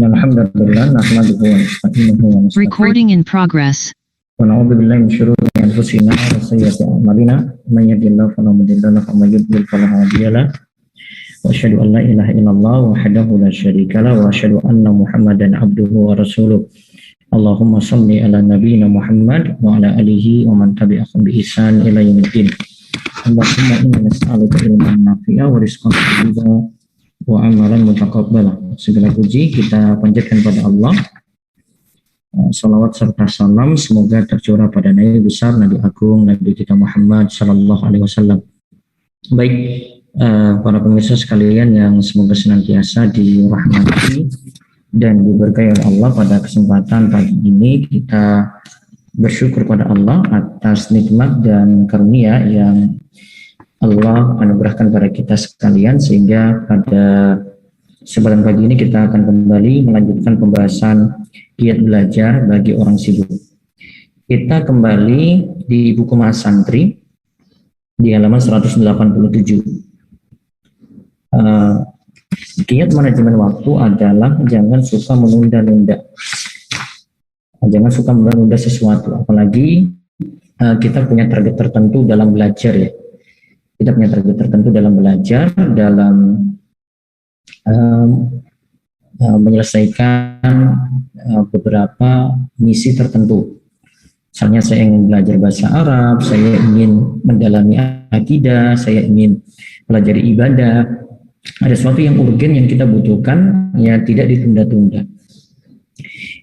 Alhamdulillah nahmaduhu wa nasta'inuhu wa nastaghfiruh Recording in progress. wa na'udzu billahi min syururi anfusina wa sayyiati a'malina may yahdihillahu fala mudilla lahu wa may yudlil fala hadiya lahu wa asyhadu an la ilaha illallah wahdahu la syarika lahu wa asyhadu anna Muhammadan abduhu wa rasuluh. Allahumma shalli ala nabiyyina Muhammad wa ala alihi wa man tabi'ahum bi ihsan ila yaumiddin. Allahumma inna nas'aluka ilman nafi'a wa rizqan thayyibah wa amalan mutaqabbala. Segala puji kita panjatkan pada Allah. Salawat serta salam semoga tercurah pada Nabi besar, Nabi agung, Nabi kita Muhammad sallallahu alaihi wasallam. Baik, para pemirsa sekalian yang semoga senantiasa dirahmati dan diberkahi oleh Allah, pada kesempatan pagi ini kita bersyukur pada Allah atas nikmat dan karunia yang Allah anugerahkan pada kita sekalian, sehingga pada kesempatan pagi ini kita akan kembali melanjutkan pembahasan giat belajar bagi orang sibuk. Kita kembali di buku Mas Santri di halaman 187. Giat manajemen waktu adalah jangan suka menunda-nunda. Jangan suka menunda sesuatu, apalagi kita punya target tertentu dalam belajar ya. Kita punya target tertentu dalam belajar, dalam menyelesaikan beberapa misi tertentu. Misalnya saya ingin belajar bahasa Arab, saya ingin mendalami akidah, saya ingin pelajari ibadah. Ada sesuatu yang urgen yang kita butuhkan, ya tidak ditunda-tunda.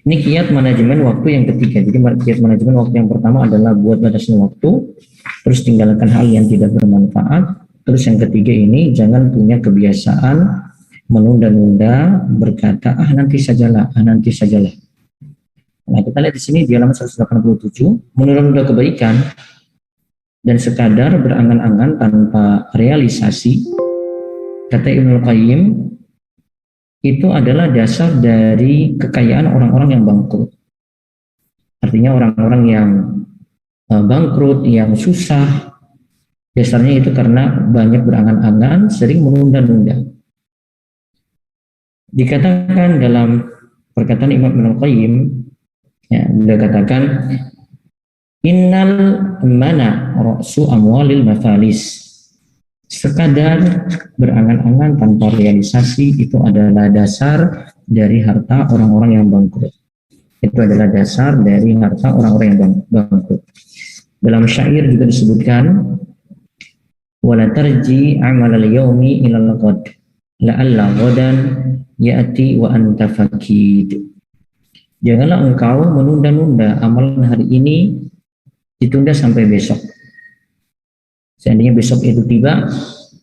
Ini kiat manajemen waktu yang ketiga. Jadi kiat manajemen waktu yang pertama adalah buat batasan waktu, terus tinggalkan hal yang tidak bermanfaat. Terus yang ketiga ini jangan punya kebiasaan menunda-nunda, berkata nanti sajalah, nanti sajalah. Nah, kita lihat di sini di halaman 187, menunda-nunda kebaikan dan sekadar berangan-angan tanpa realisasi, kata Ibnul Qayyim, itu adalah dasar dari kekayaan orang-orang yang bangkrut. Artinya orang-orang yang bangkrut, yang susah, dasarnya itu karena banyak berangan-angan, sering menunda-nunda. Dikatakan dalam perkataan Imam Ibnul Qayyim, ya, beliau katakan, innal mana ra'su amwalil mafalis. Sekadar berangan-angan tanpa realisasi itu adalah dasar dari harta orang-orang yang bangkrut. Itu adalah dasar dari harta orang-orang yang bangkrut. Dalam syair juga disebutkan, wala tarji amalal yaumi ilal ghad la'alla ghadan ya'ti wa anta fakid. Janganlah engkau menunda-nunda amalan hari ini, ditunda sampai besok. Seandainya besok itu tiba,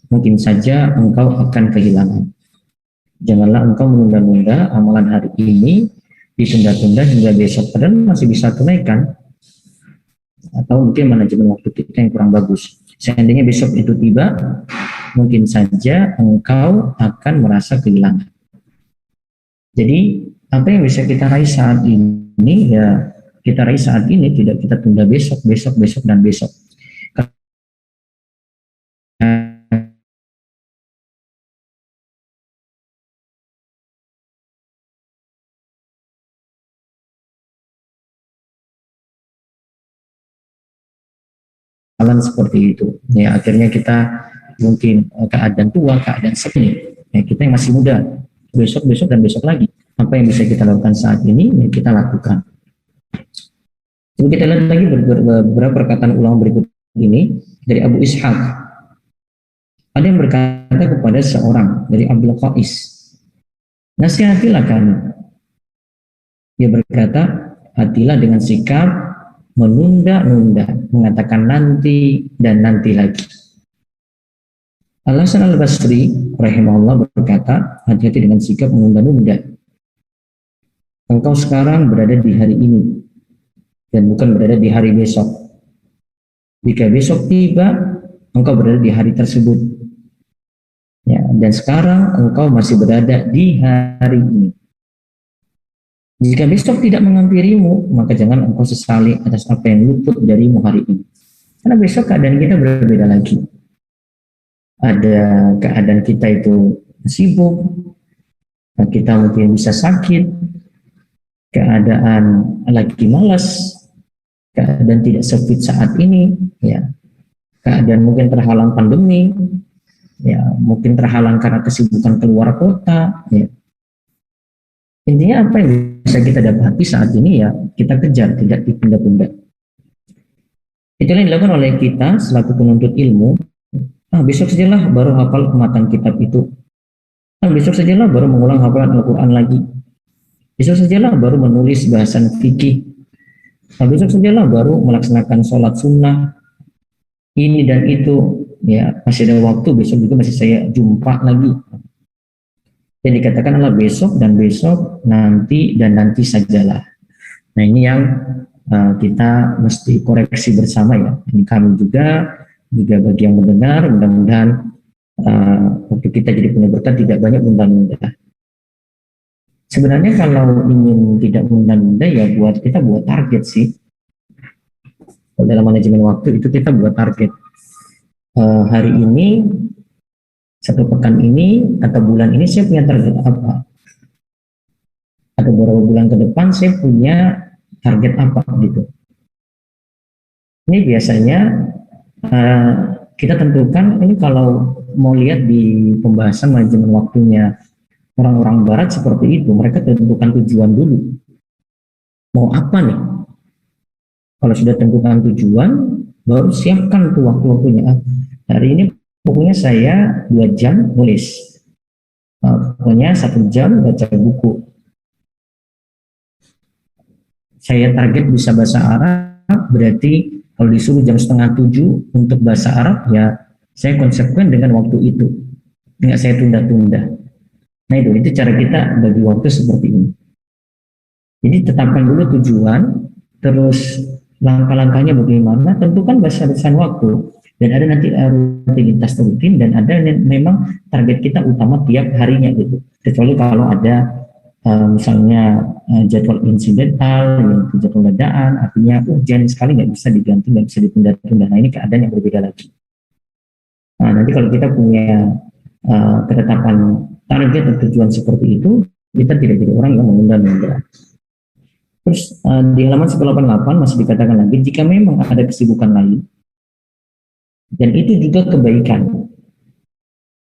mungkin saja engkau akan kehilangan. Janganlah engkau menunda-nunda amalan hari ini, ditunda-tunda hingga besok, padahal masih bisa tunaikan. Atau mungkin manajemen waktu kita yang kurang bagus. Seandainya besok itu tiba, mungkin saja engkau akan merasa kehilangan. Jadi apa yang bisa kita raih saat ini, ya kita raih saat ini, tidak kita tunda besok, besok, besok, dan besok. Seperti itu ya, akhirnya kita mungkin keadaan tua, keadaan seperti ya, kita yang masih muda, besok dan besok lagi, apa yang bisa kita lakukan saat ini ya kita lakukan. Coba kita lihat lagi beberapa perkataan ulama berikut ini dari Abu Ishaq. Ada yang berkata kepada seorang dari Abdul Qais, nasihatilah kami. Dia berkata, hatilah dengan sikap menunda-nunda, mengatakan nanti dan nanti lagi. Al-Hasan Al-Basri rahimahullah berkata, hati-hati dengan sikap menunda-nunda. Engkau sekarang berada di hari ini dan bukan berada di hari besok. Jika besok tiba, engkau berada di hari tersebut. Ya, dan sekarang engkau masih berada di hari ini. Jika besok tidak menghampirimu, maka jangan engkau sesali atas apa yang luput darimu hari ini. Karena besok keadaan kita berbeda lagi. Ada keadaan kita itu sibuk, Nah, kita mungkin bisa sakit, keadaan lagi malas, keadaan tidak sefit saat ini, ya, keadaan mungkin terhalang pandemi, ya, mungkin terhalang karena kesibukan keluar kota, ya. Intinya apa yang bisa kita dapati saat ini ya kita kejar, tidak ditunda-tunda. Itulah yang dilakukan oleh kita selaku penuntut ilmu. Besok sajalah baru hafal matang kitab itu. Besok sajalah baru mengulang hafalan Al-Quran lagi. Besok sajalah baru menulis bahasan fikih. Besok sajalah baru melaksanakan sholat sunnah. Ini dan itu, ya masih ada waktu, besok juga masih saya jumpa lagi. Yang dikatakan adalah besok dan besok, nanti dan nanti sajalah. Nah ini yang kita mesti koreksi bersama ya. Ini kami juga bagi yang mendengar, mudah-mudahan waktu kita jadi punya berkat tidak banyak menunda-nunda. Sebenarnya kalau ingin tidak menunda-nunda ya kita buat target sih. Dalam manajemen waktu itu kita buat target. Hari ini, satu pekan ini, atau bulan ini saya punya target apa? Atau beberapa bulan ke depan saya punya target apa gitu. Ini biasanya kita tentukan, ini kalau mau lihat di pembahasan manajemen waktunya orang-orang barat seperti itu, mereka tentukan tujuan dulu. Mau apa nih? Kalau sudah tentukan tujuan, baru siapkan tuh waktu-waktunya. Hari ini pokoknya saya 2 jam nulis. Pokoknya 1 jam baca buku. Saya target bisa bahasa Arab, berarti kalau disuruh jam 6:30 untuk bahasa Arab, ya saya konsekuen dengan waktu itu. Nggak saya tunda-tunda. Nah itu cara kita bagi waktu seperti ini. Jadi tetapkan dulu tujuan, terus langkah-langkahnya bagaimana, tentukan batasan waktu, dan ada nanti rutinitas rutin, dan ada memang target kita utama tiap harinya gitu. Kecuali kalau ada misalnya jadwal insidental, jadwal dadaan, artinya urgent sekali nggak bisa diganti, nggak bisa ditunda-tunda. Nah ini keadaan yang berbeda lagi. Nah nanti kalau kita punya ketetapan target dan tujuan seperti itu, kita tidak jadi orang yang menunda-nunda. Terus di halaman 188 masih dikatakan lagi, jika memang ada kesibukan lain, dan itu juga kebaikan,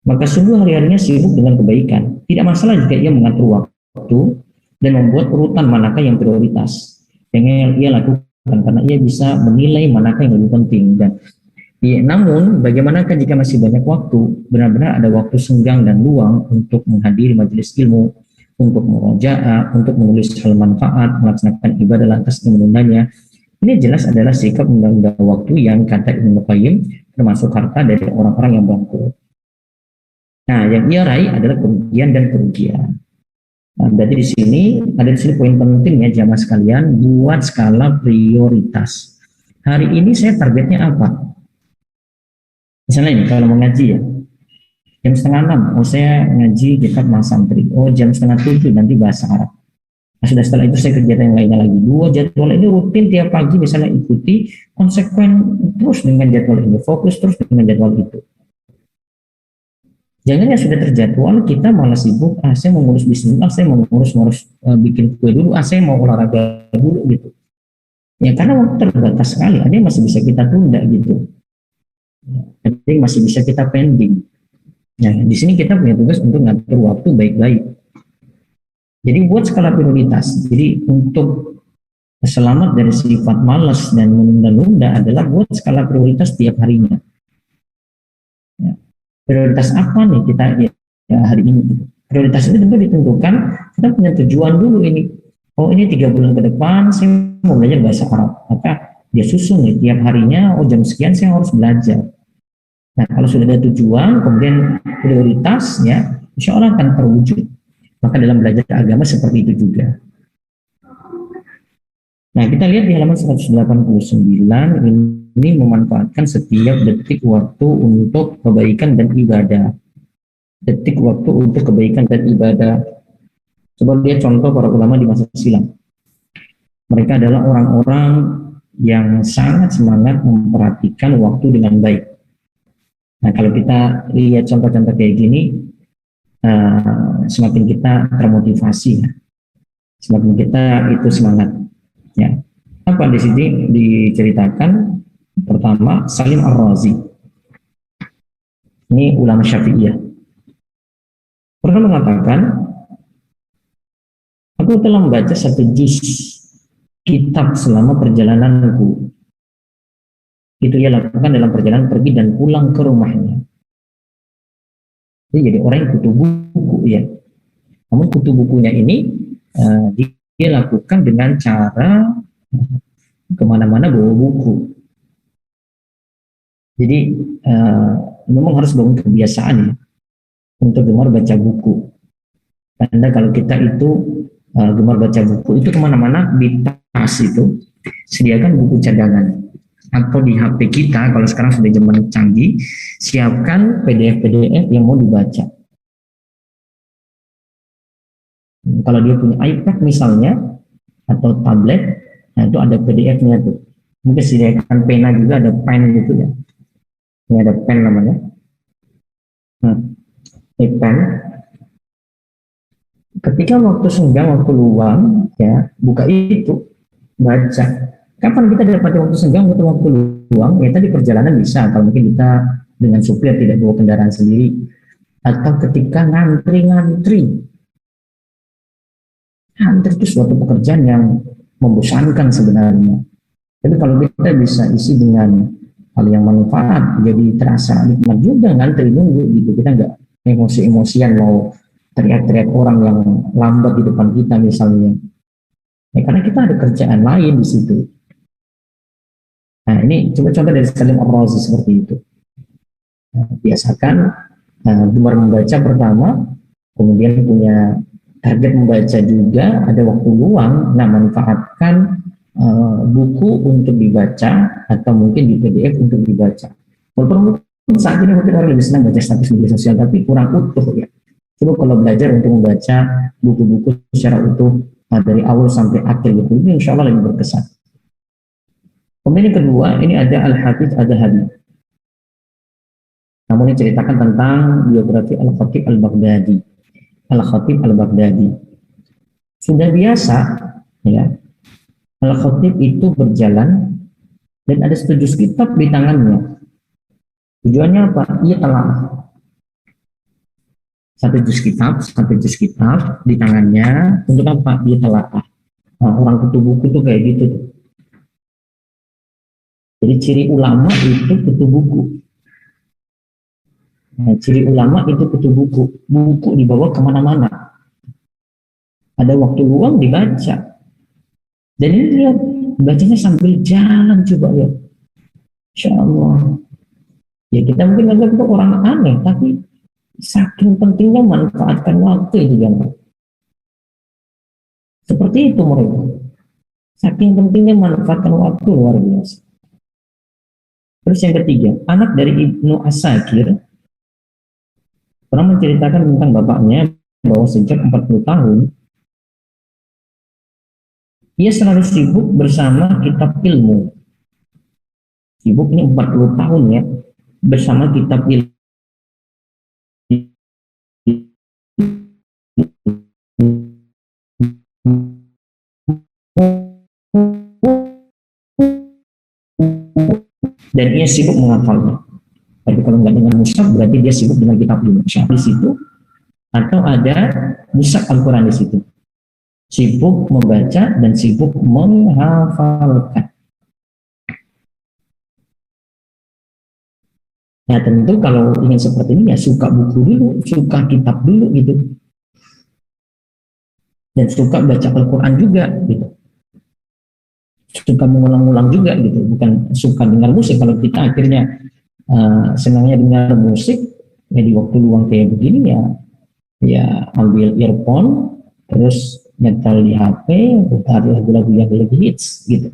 maka sungguh hari-harinya sibuk dengan kebaikan. Tidak masalah jika ia mengatur waktu dan membuat urutan manakah yang prioritas yang ia lakukan, karena ia bisa menilai manakah yang lebih penting. Dan namun bagaimanakah jika masih banyak waktu, benar-benar ada waktu senggang dan luang untuk menghadiri majelis ilmu, untuk murojaah, untuk menulis hal manfaat, melaksanakan ibadah lantas menundanya. Ini jelas adalah sikap menunda waktu yang kata Ibnu Qayyim termasuk harta dari orang-orang yang bangkrut. Nah, yang ia raih adalah kerugian dan kerugian. Nah, berarti di sini poin penting ya jamaah sekalian, buat skala prioritas. Hari ini saya targetnya apa? Misalnya ini kalau mau ngaji ya, jam 5:30, saya ngaji kitab Mas Santri. Jam 6:30 nanti bahasa Arab. Nah, sudah setelah itu saya kegiatan yang lainnya lagi. 2 jadwal ini rutin tiap pagi misalnya ikuti, konsekuen terus dengan jadwal ini, fokus terus dengan jadwal itu. Jangan yang sudah terjadwal kita malah sibuk, saya mau ngurus bisnis, saya mau ngurus bikin kue dulu, saya mau olahraga dulu gitu. Ya karena waktu terbatas sekali, ada yang masih bisa kita tunda gitu. Ada yang masih bisa kita pending. Nah, di sini kita punya tugas untuk ngatur waktu baik-baik. Jadi buat skala prioritas. Jadi untuk selamat dari sifat malas dan menunda-nunda adalah buat skala prioritas tiap harinya. Ya. Prioritas apa nih kita ya, hari ini? Prioritas itu tentu ditentukan, kita punya tujuan dulu ini. Ini 3 bulan ke depan saya mau belajar bahasa Arab. Maka dia susun nih tiap harinya, jam sekian saya harus belajar. Nah, kalau sudah ada tujuan, kemudian prioritasnya, insya Allah akan terwujud. Maka dalam belajar agama seperti itu juga. Nah, kita lihat di halaman 189, ini memanfaatkan setiap detik waktu untuk kebaikan dan ibadah. Detik waktu untuk kebaikan dan ibadah. Coba lihat contoh para ulama di masa silam. Mereka adalah orang-orang yang sangat semangat memperhatikan waktu dengan baik. Nah, kalau kita lihat contoh-contoh kayak gini, semakin kita termotivasi, ya. Semakin kita itu semangat. Ya. Apa di sini diceritakan? Pertama, Salim Ar-Razi. Ini ulama Syafi'iyah. Pernah mengatakan, aku telah membaca satu juz kitab selama perjalananku. Itu ia lakukan dalam perjalanan pergi dan pulang ke rumahnya. Jadi orang yang kutu buku, ya. Namun kutu bukunya ini dia lakukan dengan cara kemana-mana bawa buku. Jadi memang harus bangun kebiasaan, ya, untuk gemar baca buku. Karena kalau kita itu gemar baca buku itu kemana-mana di tas itu sediakan buku cadangan, atau di HP kita kalau sekarang sudah zaman canggih siapkan PDF yang mau dibaca. Kalau dia punya iPad misalnya atau tablet, nah itu ada PDF-nya tuh. Mungkin sediakan pena juga, ada pen gitu ya. Ini ada pen namanya. Nah, ini pen. Ketika waktu senggang, waktu luang, ya buka itu, baca. Kapan kita dapat waktu senggang, waktu luang? Ya tadi perjalanan bisa, kalau mungkin kita dengan supir tidak bawa kendaraan sendiri, atau ketika ngantri itu suatu pekerjaan yang membosankan sebenarnya. Tapi kalau kita bisa isi dengan hal yang manfaat, jadi terasa nikmat juga ngantri nunggu gitu. Kita nggak emosi-emosian mau teriak-teriak orang yang lambat di depan kita misalnya. Ya, karena kita ada kerjaan lain di situ. Nah ini coba-coba dari Salim Ar-Razi seperti itu. Nah, biasakan gemar membaca pertama, kemudian punya target membaca juga, ada waktu luang, nah manfaatkan buku untuk dibaca atau mungkin di PDF untuk dibaca. Walaupun saat ini mungkin orang lebih senang baca status media sosial, tapi kurang utuh ya. Coba kalau belajar untuk membaca buku-buku secara utuh dari awal sampai akhir gitu, ini insya Allah lebih berkesan. Kemudian yang kedua, ini ada Al-Hafidz Adz-Dzahabi. Namun ini ceritakan tentang biografi Al-Khatib Al-Baghdadi. Al-Khatib Al-Baghdadi. Sudah biasa, ya, Al-Khatib itu berjalan dan ada 7 kitab di tangannya. Tujuannya apa? Ia telah satu juz kitab di tangannya untuk apa? Dia telah orang kutu buku tuh kayak gitu tuh. Jadi ciri ulama itu kutu buku. Nah, ciri ulama itu kutu buku. Buku dibawa kemana-mana. Ada waktu luang dibaca. Dan ini lihat, bacanya sambil jalan coba ya. Insya Allah. Ya kita mungkin anggap itu orang aneh, tapi saking pentingnya manfaatkan waktu itu kan. Seperti itu mereka. Saking pentingnya manfaatkan waktu luar biasa. Terus yang ketiga, anak dari Ibnu Asakir pernah menceritakan tentang bapaknya bahwa sejak 40 tahun ia selalu sibuk bersama kitab ilmu. Sibuk ini 40 tahun ya, bersama kitab ilmu. Dan ia sibuk menghafalnya. Tapi kalau nggak dengan mushaf berarti dia sibuk dengan kitab ilmu di situ, atau ada mushaf Al-Quran di situ. Sibuk membaca dan sibuk menghafalkan. Nah tentu kalau ingin seperti ini ya suka buku dulu, suka kitab dulu gitu. Dan suka baca Al-Quran juga gitu. Suka mengulang-ulang juga gitu, bukan suka dengar musik. Kalau kita akhirnya senangnya dengar musik, ya di waktu luang kayak begini ya ambil earphone, terus nyetel di HP, putar lagu-lagu yang lebih hits gitu.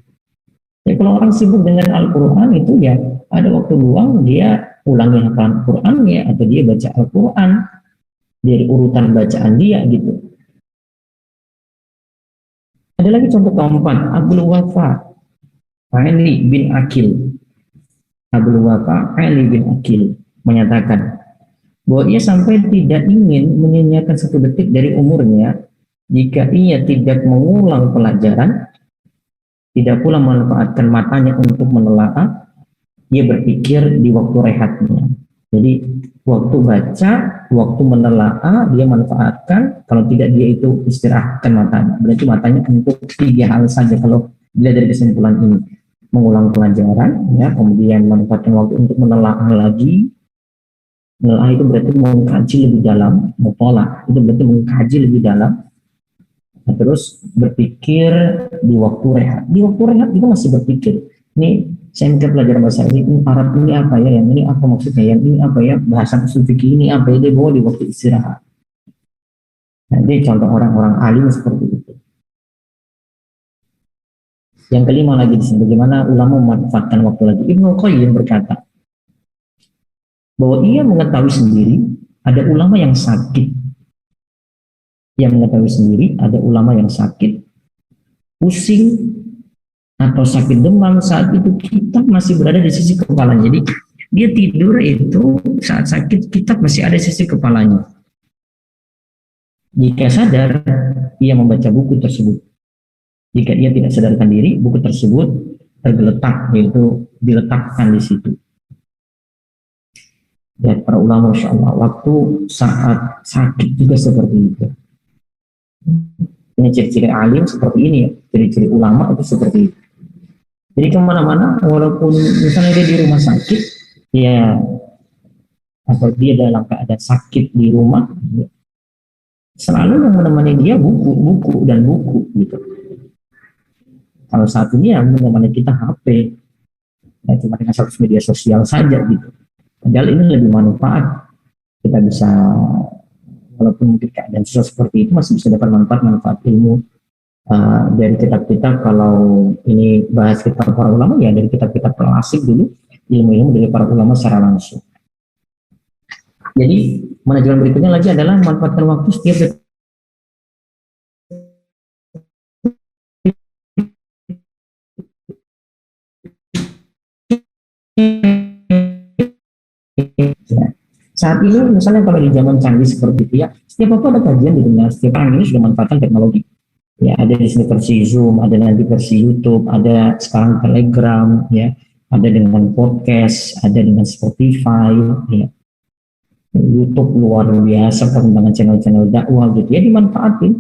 Ya kalau orang sibuk dengan Al-Quran itu ya ada waktu luang dia ulangi hafalan Qurannya atau dia baca Al-Quran dari urutan bacaan dia gitu. Ada lagi contoh keempat, Abdul Wafa Ali bin Aqil. Abdul Wafa Ali bin Aqil menyatakan, bahwa ia sampai tidak ingin menyanyiakan satu detik dari umurnya jika ia tidak mengulang pelajaran, tidak pula memanfaatkan matanya untuk menelaah. Dia berpikir di waktu rehatnya. Jadi waktu baca, waktu menelaah dia manfaatkan. Kalau tidak dia itu istirahatkan matanya. Berarti matanya untuk 3 hal saja kalau dilihat dari kesimpulan ini: mengulang pelajaran, ya, kemudian manfaatkan waktu untuk menelaah lagi. Menelaah itu berarti mengkaji lebih dalam. Mutolak itu berarti mengkaji lebih dalam. Nah, terus berpikir di waktu rehat. Di waktu rehat juga masih berpikir. Ini saya minta pelajaran bahasa ini Arab ini apa ya, yang ini apa maksudnya, yang ini apa ya, bahasa usul fikih ini apa ya, dia bawa di waktu istirahat. Nanti contoh orang-orang alim seperti itu. Yang kelima lagi di sini, bagaimana ulama memanfaatkan waktu lagi. Ibnu Qayyim berkata bahwa ia mengetahui sendiri ada ulama yang sakit. Ia mengetahui sendiri ada ulama yang sakit, pusing, atau sakit demam. Saat itu kitab masih berada di sisi kepalanya. Jadi dia tidur itu saat sakit kitab masih ada di sisi kepalanya. Jika sadar, ia membaca buku tersebut. Jika ia tidak sadarkan diri, buku tersebut tergeletak, yaitu diletakkan di situ. Dan para ulama, Masya Allah, waktu saat sakit juga seperti itu. Ini ciri-ciri alim seperti ini ya, ciri-ciri ulama itu seperti itu. Jadi kemana-mana, walaupun misalnya dia di rumah sakit, ya, atau dia dalam keadaan sakit di rumah, selalu yang menemani dia buku dan buku gitu. Kalau saat ini yang menemani kita HP, ya cuma dengan satu media sosial saja gitu. Padahal ini lebih manfaat. Kita bisa, walaupun mungkin keadaan susah seperti itu, masih bisa dapat manfaat ilmu dari kitab-kitab. Kalau ini bahas kitab para ulama, ya dari kitab-kitab klasik dulu, ilmu-ilmu dari para ulama secara langsung. Jadi manajemen berikutnya lagi adalah manfaatkan waktu setiap detik. Ya. Saat ini misalnya kalau di zaman canggih seperti itu ya, setiap waktu ada kajian di dunia. Setiap orang ini sudah memanfaatkan teknologi. Ya, ada di sini versi Zoom, ada nanti versi YouTube, ada sekarang Telegram, ya, ada dengan podcast, ada dengan Spotify, ya. YouTube luar biasa perkembangan channel-channel dakwah gitu ya, dimanfaatin.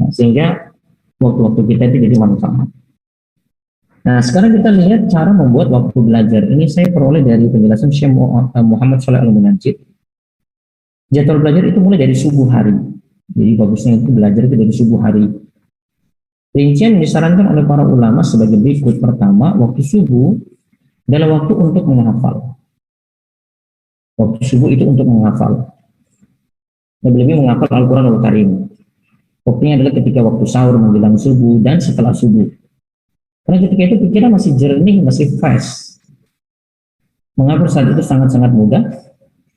Nah, sehingga waktu-waktu kita itu jadi manfaat. Nah, sekarang kita lihat cara membuat waktu belajar. Ini saya peroleh dari penjelasan Syekh Muhammad Shalih Al-Munajjid. Jadwal belajar itu mulai dari subuh hari. Jadi bagusnya itu belajar itu dari subuh hari. Rincian disarankan oleh para ulama sebagai berikut. Pertama, waktu subuh adalah waktu untuk menghafal. Waktu subuh itu untuk menghafal. Lebih-lebih menghafal Al-Quran Al-Karim. Waktunya adalah ketika waktu sahur menjelang subuh dan setelah subuh. Karena ketika itu pikiran masih jernih, masih fresh. Menghafal saat itu sangat-sangat mudah.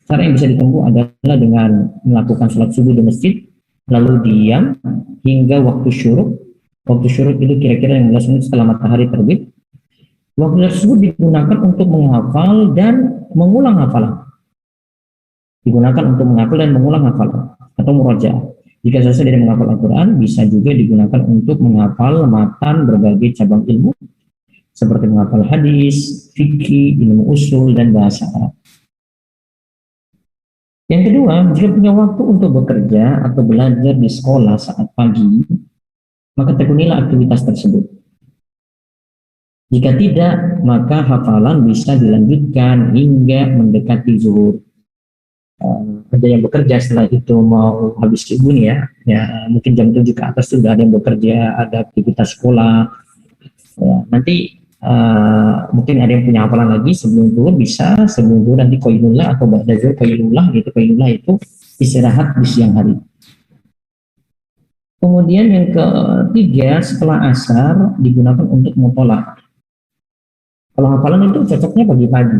Cara yang bisa ditempuh adalah dengan melakukan sholat subuh di masjid, lalu diam hingga waktu syuruk. Waktu syuruk itu kira-kira 15 menit setelah matahari terbit. Waktu tersebut digunakan untuk menghafal dan mengulang hafalan. Digunakan untuk menghafal dan mengulang hafalan atau murojaah. Jika selesai dari menghafal Al-Quran, bisa juga digunakan untuk menghafal matan berbagai cabang ilmu, seperti menghafal hadis, fikih, ilmu usul, dan bahasa Arab. Yang kedua, jika punya waktu untuk bekerja atau belajar di sekolah saat pagi, maka tekunilah aktivitas tersebut. Jika tidak, maka hafalan bisa dilanjutkan hingga mendekati zuhur. Ada yang bekerja setelah itu mau habis subuh nih ya mungkin jam 7 ke atas sudah ada yang bekerja, ada aktivitas sekolah. Ya, nanti mungkin ada yang punya hafalan lagi sebelum zuhur, bisa sebelum zuhur nanti qailullah atau ba'da zuhur qailullah gitu. Qailullah itu istirahat di siang hari. Kemudian yang ketiga, setelah asar digunakan untuk mutolak. Kalau hafalan itu cocoknya pagi-pagi.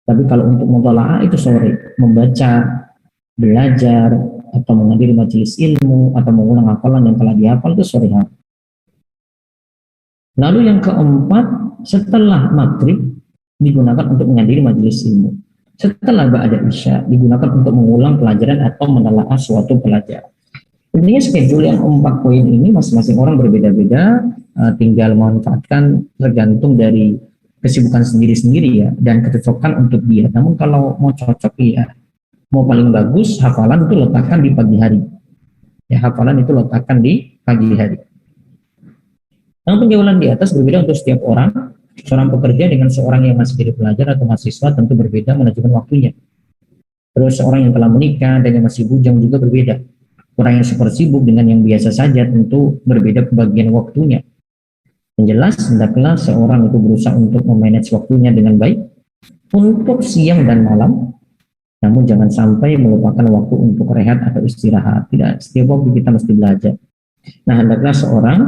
Tapi kalau untuk mutola'ah itu sore, membaca, belajar, atau menghadiri majelis ilmu, atau mengulang hafalan yang telah dihafal itu sore hari. Lalu yang keempat, setelah maghrib digunakan untuk menghadiri majelis ilmu. setelah ba'da isya digunakan untuk mengulang pelajaran atau menelaah suatu pelajaran. Intinya schedule yang 4 poin ini masing-masing orang berbeda-beda, tinggal memanfaatkan tergantung dari kesibukan sendiri-sendiri ya, dan kecocokan untuk dia. Namun kalau mau cocok ya, mau paling bagus hafalan itu letakkan di pagi hari. Ya, hafalan itu letakkan di pagi hari. Namun penjauhan di atas berbeda untuk setiap orang. Seorang pekerja dengan seorang yang masih jadi pelajar atau mahasiswa tentu berbeda manajemen waktunya. Terus seorang yang telah menikah dan yang masih bujang juga berbeda. Orang yang super sibuk dengan yang biasa saja tentu berbeda pembagian waktunya. Yang jelas, hendaklah seorang itu berusaha untuk memanage waktunya dengan baik untuk siang dan malam, namun jangan sampai melupakan waktu untuk rehat atau istirahat. Tidak, setiap waktu kita mesti belajar. Nah, hendaklah seorang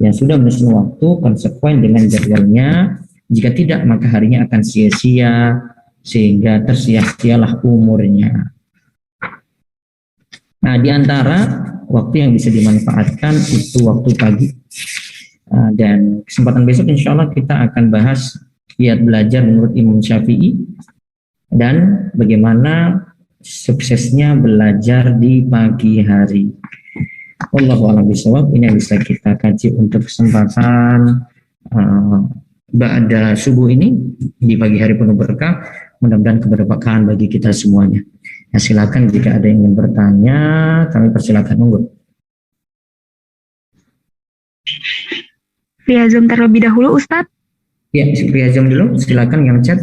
yang sudah menyusun waktu konsekuen dengan jadwalnya. Jika tidak, maka harinya akan sia-sia sehingga tersia-sialah umurnya. Nah, di antara waktu yang bisa dimanfaatkan itu waktu pagi. Dan kesempatan besok insya Allah kita akan bahas kiat belajar menurut Imam Syafi'i dan bagaimana suksesnya belajar di pagi hari. Wallahu a'lam bishawab. Ini yang bisa kita kaji untuk kesempatan ba'da subuh ini di pagi hari penuh berkah. Mudah-mudahan keberkahan bagi kita semuanya. Ya, silakan jika ada yang ingin bertanya, kami persilakan monggo. Via Zoom terlebih dahulu, Ustadz. Ya, via Zoom dulu. Silakan yang chat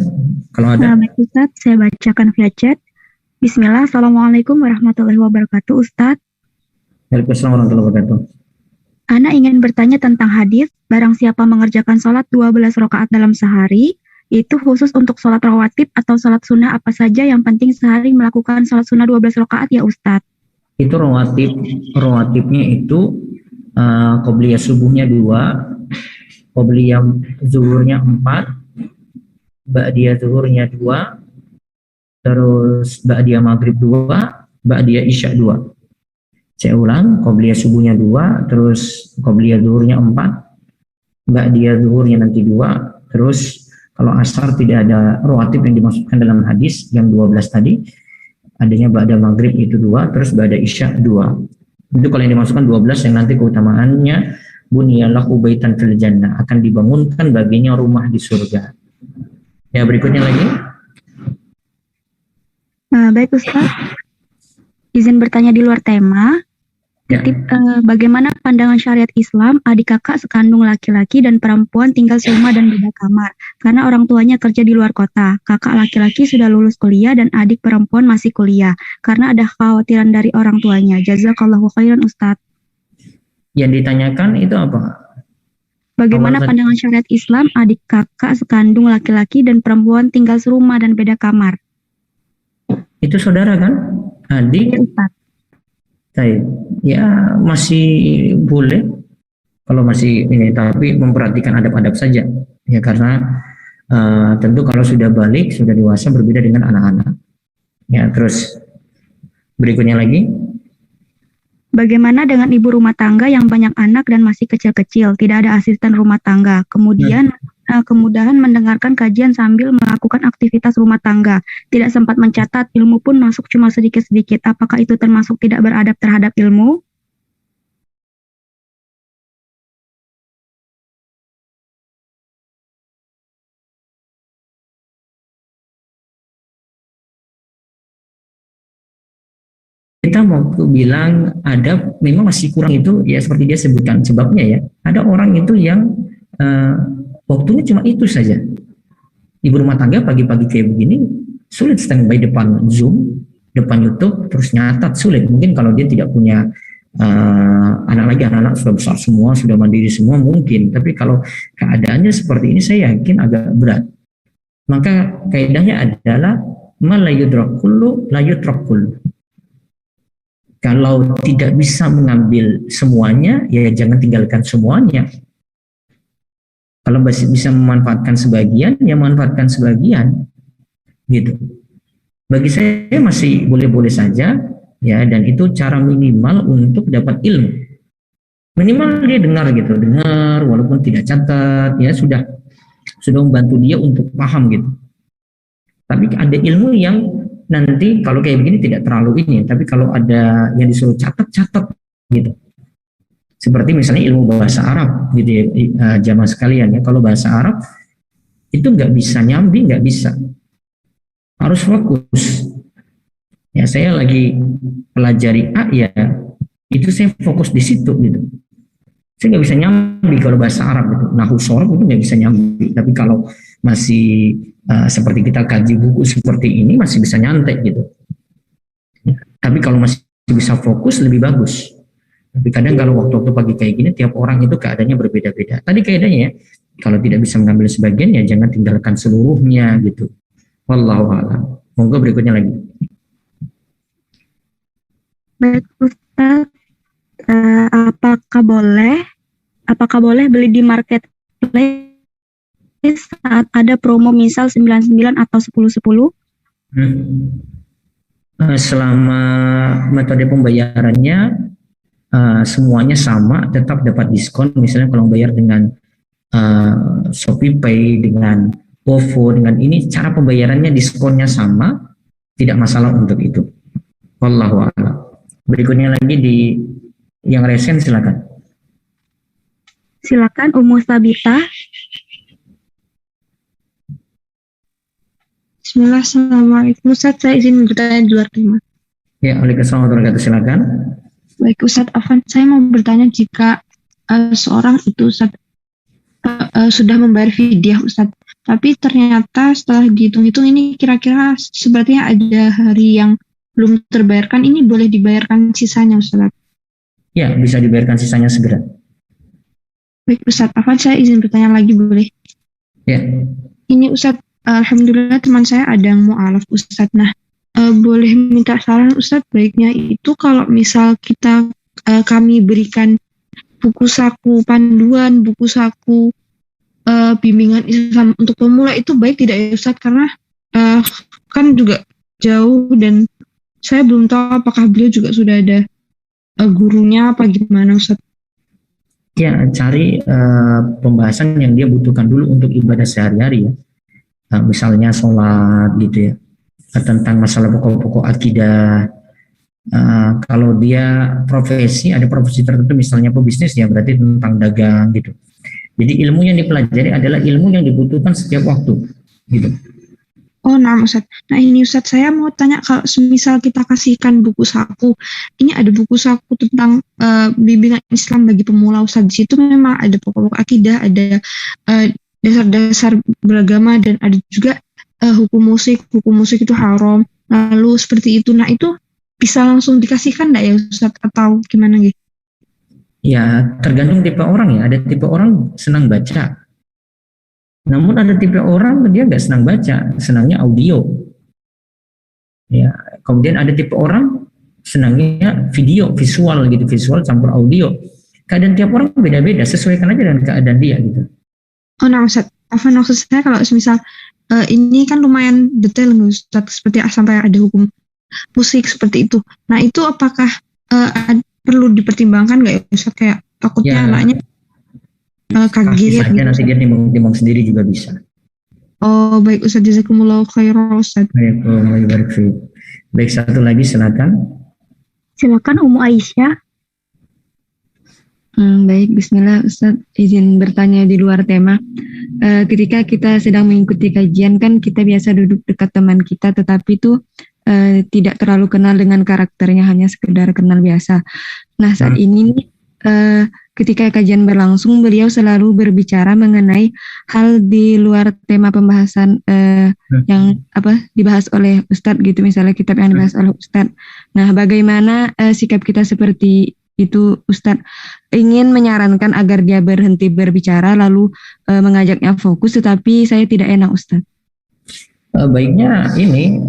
kalau ada. Baik, Ustadz, saya bacakan via chat. Bismillah, Assalamualaikum warahmatullahi wabarakatuh, Ustadz. Waalaikumsalam warahmatullahi wabarakatuh. Ana ingin bertanya tentang hadis, barang siapa mengerjakan sholat 12 rakaat dalam sehari, itu khusus untuk sholat rawatib atau sholat sunnah apa saja, yang penting sehari melakukan sholat sunnah 12 rakaat ya Ustadz? Itu rawatibnya itu qobliyah subuhnya 2, qobliyah zuhurnya 4, ba'diyah zuhurnya 2, terus ba'diyah maghrib 2, ba'diyah isya 2. Saya ulang, qobliyah subuhnya 2, terus qobliyah zuhurnya 4, ba'diyah zuhurnya nanti 2, terus kalau asar tidak ada rawatib yang dimasukkan dalam hadis yang 12 tadi, adanya ba'da maghrib itu 2, terus ba'da isya 2. Itu kalau yang dimasukkan 12 yang nanti keutamaannya buniyallahu baitan fil jannah, akan dibangunkan baginya rumah di surga. Ya, berikutnya lagi. Baik Ustaz, izin bertanya di luar tema. Ya. Bagaimana pandangan syariat Islam adik kakak sekandung laki-laki dan perempuan tinggal serumah dan beda kamar karena orang tuanya kerja di luar kota. Kakak laki-laki sudah lulus kuliah dan adik perempuan masih kuliah karena ada kekhawatiran dari orang tuanya. Jazakallahu khairan Ustadz. Yang ditanyakan itu apa? Bagaimana pandangan syariat Islam adik kakak sekandung laki-laki dan perempuan tinggal serumah dan beda kamar? Itu saudara kan? Adik? Ya, Ustadz. Ya masih boleh kalau masih ini, tapi memperhatikan adab-adab saja ya, karena tentu kalau sudah balik, sudah dewasa berbeda dengan anak-anak ya. Terus berikutnya lagi, bagaimana dengan ibu rumah tangga yang banyak anak dan masih kecil-kecil, tidak ada asisten rumah tangga, kemudian kemudahan mendengarkan kajian sambil melakukan aktivitas rumah tangga, tidak sempat mencatat, ilmu pun masuk cuma sedikit-sedikit. Apakah itu termasuk tidak beradab terhadap ilmu? Kita mau bilang adab memang masih kurang itu ya, seperti dia sebutkan sebabnya ya. Ada orang itu yang waktunya cuma itu saja. Ibu rumah tangga pagi-pagi kayak begini sulit standby depan Zoom, depan YouTube terus nyatat, sulit. Mungkin kalau dia tidak punya anak-anak sudah besar semua, sudah mandiri semua mungkin. Tapi kalau keadaannya seperti ini saya yakin agak berat. Maka kaidahnya adalah ma la yudrak kullu la yutrak kullu. Kalau tidak bisa mengambil semuanya, ya jangan tinggalkan semuanya. Kalau bisa memanfaatkan sebagian, ya manfaatkan sebagian, gitu. Bagi saya masih boleh-boleh saja, ya, dan itu cara minimal untuk dapat ilmu. Minimal dia dengar gitu, dengar walaupun tidak catat, ya sudah membantu dia untuk paham gitu. Tapi ada ilmu yang nanti kalau kayak begini tidak terlalu ini, tapi kalau ada yang disuruh catat gitu. Seperti misalnya ilmu bahasa Arab gitu ya, jamaah sekalian ya. Kalau bahasa Arab itu nggak bisa nyambi, nggak bisa, harus fokus. Ya saya lagi pelajari A ya, itu saya fokus di situ gitu. Saya nggak bisa nyambi kalau bahasa Arab gitu. Nahu sorab itu nggak bisa nyambi. Tapi kalau masih seperti kita kaji buku seperti ini masih bisa nyantai gitu. Ya, tapi kalau masih bisa fokus lebih bagus. Tapi kadang kalau waktu-waktu pagi kayak gini tiap orang itu keadaannya berbeda-beda. Tadi kaidahnya ya, kalau tidak bisa mengambil sebagian ya jangan tinggalkan seluruhnya gitu. Wallahu a'lam. Monggo berikutnya lagi. Baik Ustaz, apakah boleh beli di marketplace saat ada promo misal 99 atau 10-10? Selama metode pembayarannya semuanya sama, tetap dapat diskon. Misalnya kalau bayar dengan Shopee Pay, dengan OVO, dengan ini cara pembayarannya diskonnya sama, tidak masalah untuk itu. Wallahu a'lam. Berikutnya lagi di yang resen silakan. Silakan Ummu Sabita. Bismillah, Assalamualaikum Ustaz, saya izin bertanya di luar tema. Ya, waalaikumsalam warahmatullahi wabarakatuh, silakan. Baik Ustaz, Afwan, saya mau bertanya jika seorang itu Ustaz sudah membayar fidyah Ustaz, tapi ternyata setelah dihitung-hitung ini kira-kira sepertinya ada hari yang belum terbayarkan, ini boleh dibayarkan sisanya Ustaz? Ya, bisa dibayarkan sisanya segera. Baik Ustaz, Afwan, saya izin bertanya lagi boleh? Ya. Ini Ustaz, alhamdulillah teman saya ada yang mu'alaf Ustaz. Nah, boleh minta saran Ustaz, baiknya itu kalau misal kami berikan buku saku panduan, buku saku bimbingan Islam untuk pemula, itu baik tidak ya Ustaz? Karena kan juga jauh dan saya belum tahu apakah beliau juga sudah ada gurunya apa gimana Ustaz? Ya, cari pembahasan yang dia butuhkan dulu untuk ibadah sehari-hari ya. Misalnya sholat gitu ya, tentang masalah pokok-pokok akidah. Kalau dia ada profesi tertentu misalnya pebisnis ya, berarti tentang dagang gitu. Jadi ilmu yang dipelajari adalah ilmu yang dibutuhkan setiap waktu gitu. Oh, nah Ustaz. Nah ini Ustaz, saya mau tanya, kalau misal kita kasihkan buku saku, ini ada buku saku tentang bimbingan Islam bagi pemula Ustaz. Di situ memang ada pokok-pokok akidah, ada dasar-dasar beragama, dan ada juga hukum musik itu haram, lalu seperti itu. Nah itu bisa langsung dikasihkan enggak ya Ustaz, atau gimana gitu? Ya tergantung tipe orang ya, ada tipe orang senang baca, namun ada tipe orang dia nggak senang baca, senangnya audio ya. Kemudian ada tipe orang senangnya visual gitu, visual campur audio. Keadaan tiap orang beda-beda, sesuaikan aja dengan keadaan dia gitu. Oh nah Ustaz, apa maksud saya kalau misal ini kan lumayan detail Ustaz, seperti sampai ada hukum musik seperti itu. Nah itu apakah perlu dipertimbangkan nggak ya Ustaz, kayak takutnya anaknya kaget gitu. Nanti dia timbang sendiri juga bisa. Oh baik Ustaz, jazakumullah khairan Ustaz. Baik, satu lagi silakan. Silakan Ummu Aisyah. Baik, bismillah Ustaz, izin bertanya di luar tema. Ketika kita sedang mengikuti kajian kan kita biasa duduk dekat teman kita, tetapi itu tidak terlalu kenal dengan karakternya, hanya sekedar kenal biasa. Nah saat ini ketika kajian berlangsung, beliau selalu berbicara mengenai hal di luar tema pembahasan yang dibahas oleh Ustadz gitu, misalnya kitab yang dibahas oleh Ustadz. Nah bagaimana sikap kita seperti itu Ustadz? Ingin menyarankan agar dia berhenti berbicara lalu mengajaknya fokus, tetapi saya tidak enak Ustadz. Baiknya ini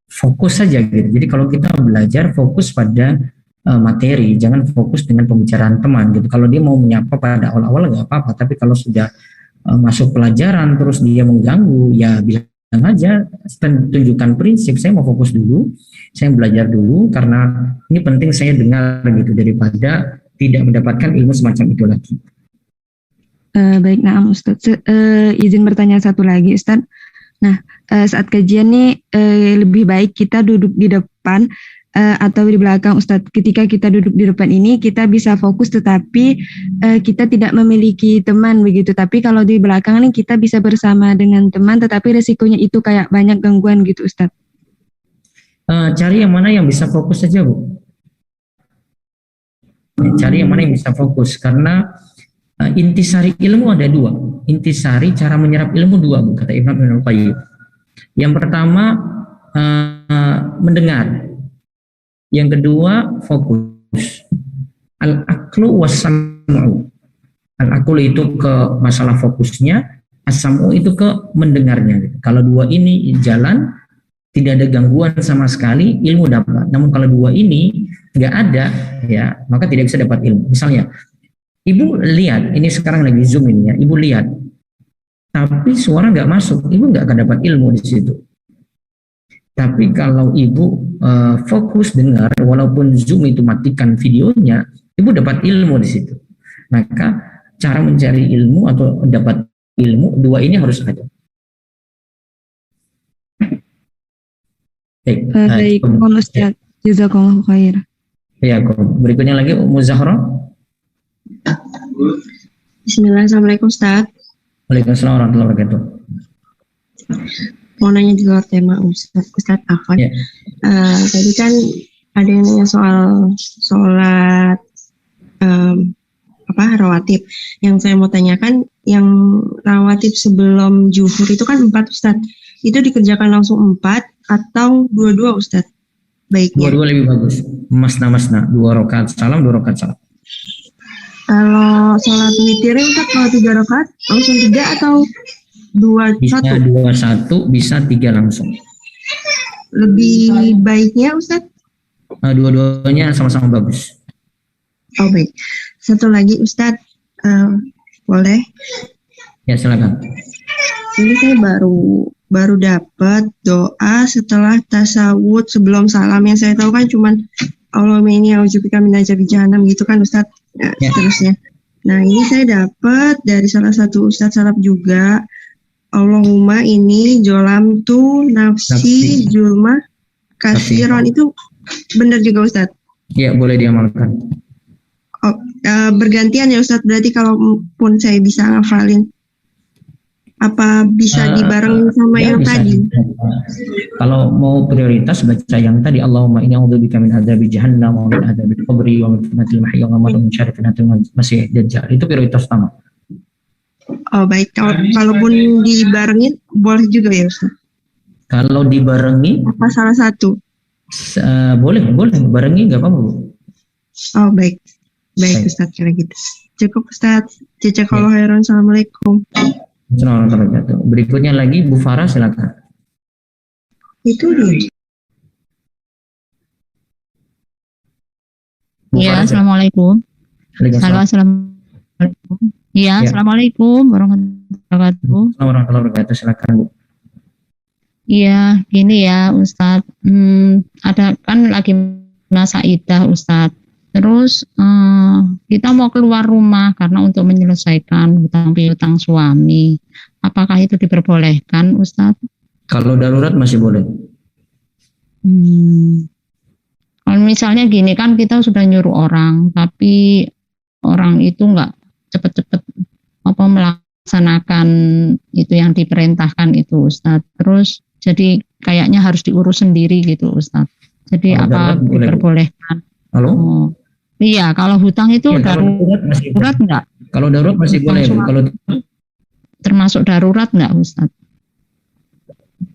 fokus saja gitu. Jadi kalau kita belajar fokus pada materi, jangan fokus dengan pembicaraan teman gitu. Kalau dia mau menyapa pada awal-awal nggak apa-apa, tapi kalau sudah masuk pelajaran terus dia mengganggu, ya bilang aja, tunjukkan prinsip, saya mau fokus dulu, saya belajar dulu karena ini penting saya dengar gitu, daripada tidak mendapatkan ilmu semacam itu lagi. Baik, nah Ustaz, izin bertanya satu lagi Ustaz. Saat kajian nih lebih baik kita duduk di depan atau di belakang Ustadz. Ketika kita duduk di depan ini kita bisa fokus tetapi kita tidak memiliki teman begitu. Tapi kalau di belakang nih kita bisa bersama dengan teman tetapi resikonya itu kayak banyak gangguan gitu Ustadz. Cari yang mana yang bisa fokus saja, Bu. Cari yang mana yang bisa fokus karena intisari ilmu ada dua. Intisari cara menyerap ilmu dua, Bu, kata Imam Ibnul Qayyim. Yang pertama mendengar. Yang kedua fokus. Al-aqlu was-sam'u. Al-aqlu itu ke masalah fokusnya, as-sam'u itu ke mendengarnya. Kalau dua ini jalan, tidak ada gangguan sama sekali, ilmu dapat. Namun kalau dua ini nggak ada, ya maka tidak bisa dapat ilmu. Misalnya, ibu lihat, ini sekarang lagi zoom ini ya, ibu lihat, tapi suara nggak masuk, ibu nggak akan dapat ilmu di situ. Tapi kalau ibu fokus dengar, walaupun zoom itu matikan videonya, ibu dapat ilmu di situ. Maka cara mencari ilmu atau dapat ilmu dua ini harus ada. Baik, mohon Ustaz. Jazakallahu khair. Ya, berikutnya lagi Ummu Zahra. Bismillah, Assalamualaikum Ustaz. Waalaikumsalam warahmatullahi wabarakatuh. Mau nanya di luar tema Ustaz Afwan. Ya. Tadi kan ada yang nanya soal sholat rawatib. Yang saya mau tanyakan, yang rawatib sebelum zuhur itu kan 4 Ustaz. Itu dikerjakan langsung 4 atau dua-dua Ustaz? Baiknya. Dua-dua lebih bagus. Masna, 2 rakaat salam, 2 rakaat salam. Kalau sholat witirnya Ustaz, kalau 3 rakaat langsung 3 atau 2 Bisa 1? 2-1, bisa 3 langsung. Lebih baiknya Ustaz? Dua-duanya sama-sama bagus. Oh baik. Satu lagi Ustaz, boleh? Ya silakan. Ini saya baru dapat doa setelah tasawuf sebelum salam. Yang saya tahu kan cuman Allahumma inni a'udzubika min adzabi jahannam gitu kan Ustaz. Ya. Seterusnya. Nah ini saya dapat dari salah satu Ustaz salaf juga. Allahumma ini jolamtu nafsi julma kasiron. Itu benar juga Ustaz? Ya boleh diamalkan. Oh, bergantian ya Ustaz. Berarti kalau pun saya bisa ngafalin, apa bisa dibarengin sama yang bisa. tadi? Kalau mau prioritas baca yang tadi, Allahumma inni a'udzubika min adzabi jahannam wa min adzabil qabri wa min fitnatil mahya wal mamat wa min syarri fitnatil masiihid dajjal. Itu prioritas utama. Oh baik, kalaupun dibarengin boleh juga ya Ustaz? Kalau dibarengi apa salah satu? Boleh barengi nggak apa-apa, Bu. Oh baik Ustaz, kira gitu. Cukup Ustaz. Jazakallahu khairan. Assalamualaikum. Berikutnya lagi Bu Farah, silakan. Itu dia. Iya, assalamualaikum. Assalamualaikum. Iya, assalamualaikum warahmatullahi wabarakatuh. Warahmatullahi wabarakatuh. Silakan Bu. Iya, gini ya Ustadz. Ada kan lagi masa iddah Ustadz. Terus kita mau keluar rumah karena untuk menyelesaikan hutang piutang suami. Apakah itu diperbolehkan Ustadz? Kalau darurat masih boleh. Kalau misalnya gini kan kita sudah nyuruh orang, tapi orang itu nggak cepet-cepet melaksanakan itu yang diperintahkan itu Ustadz. Terus jadi kayaknya harus diurus sendiri gitu Ustadz. Jadi apa diperbolehkan? Halo? Oh. Iya, kalau hutang itu ya, darurat enggak? Kalau darurat masih boleh, Bu. Kalau termasuk darurat enggak, Ustaz?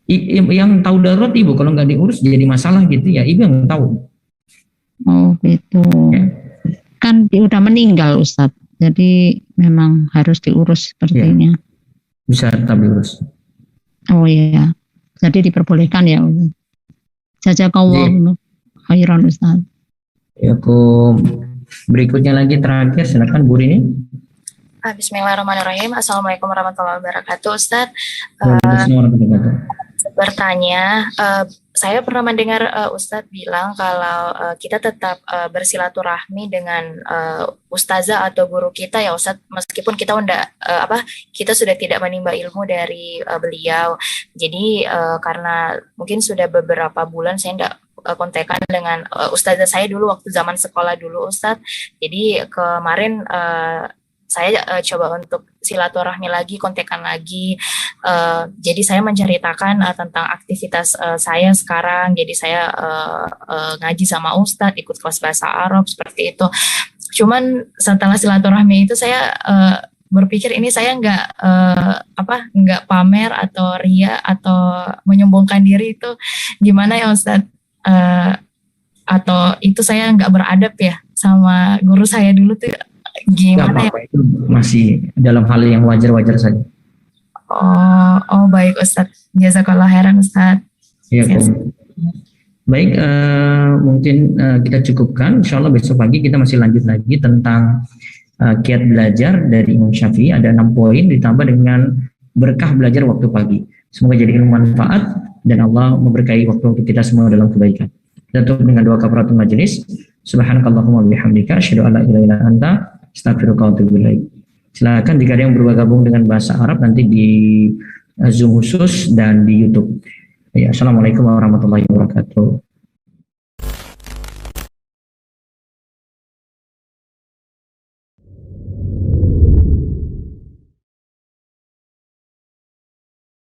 Yang tahu darurat Ibu, kalau nggak diurus jadi masalah gitu ya, Ibu yang tahu. Oh, gitu. Ya. Kan udah meninggal, Ustaz. Jadi memang harus diurus sepertinya. Ya. Bisa tetap diurus. Oh iya. Jadi diperbolehkan ya. Jazakallahu khairan Ustaz. Ya, aku berikutnya lagi terakhir, silakan Bu Rini. Bismillahirrahmanirrahim. Assalamualaikum warahmatullahi wabarakatuh, Ustaz. bertanya, saya pernah mendengar Ustadz bilang kalau kita tetap bersilaturahmi dengan ustazah atau guru kita ya Ustadz, meskipun kita kita sudah tidak menimba ilmu dari beliau. Jadi karena mungkin sudah beberapa bulan saya tidak kontekan dengan ustazah saya dulu waktu zaman sekolah dulu Ustadz. Jadi kemarin saya coba untuk silaturahmi lagi, kontekan lagi. Jadi saya menceritakan tentang aktivitas saya sekarang. Jadi saya ngaji sama Ustadz, ikut kelas bahasa Arab seperti itu. Cuman setelah silaturahmi itu saya berpikir ini saya nggak pamer atau ria atau menyombongkan diri itu gimana ya Ustadz? Atau itu saya nggak beradab ya sama guru saya dulu tuh? Gimana apa-apa, itu masih dalam hal yang wajar-wajar saja. Oh baik Ustadz, jazakallah khairan Ustadz. Ya, baik, mungkin kita cukupkan. Insyaallah besok pagi kita masih lanjut lagi tentang kiat belajar dari Imam Syafi'i. Ada 6 poin ditambah dengan berkah belajar waktu pagi. Semoga jadi ilmu manfaat dan Allah memberkahi waktu kita semua dalam kebaikan. Kita tutup dengan doa kafaratul majelis. Subhanakallahumma bihamdika asyhadu an la ilaha illa anta astaghfiruka wa atubu ilaik. Silakan jika ada yang bergabung dengan bahasa Arab nanti di Zoom khusus dan di YouTube. Ya, assalamualaikum warahmatullahi wabarakatuh.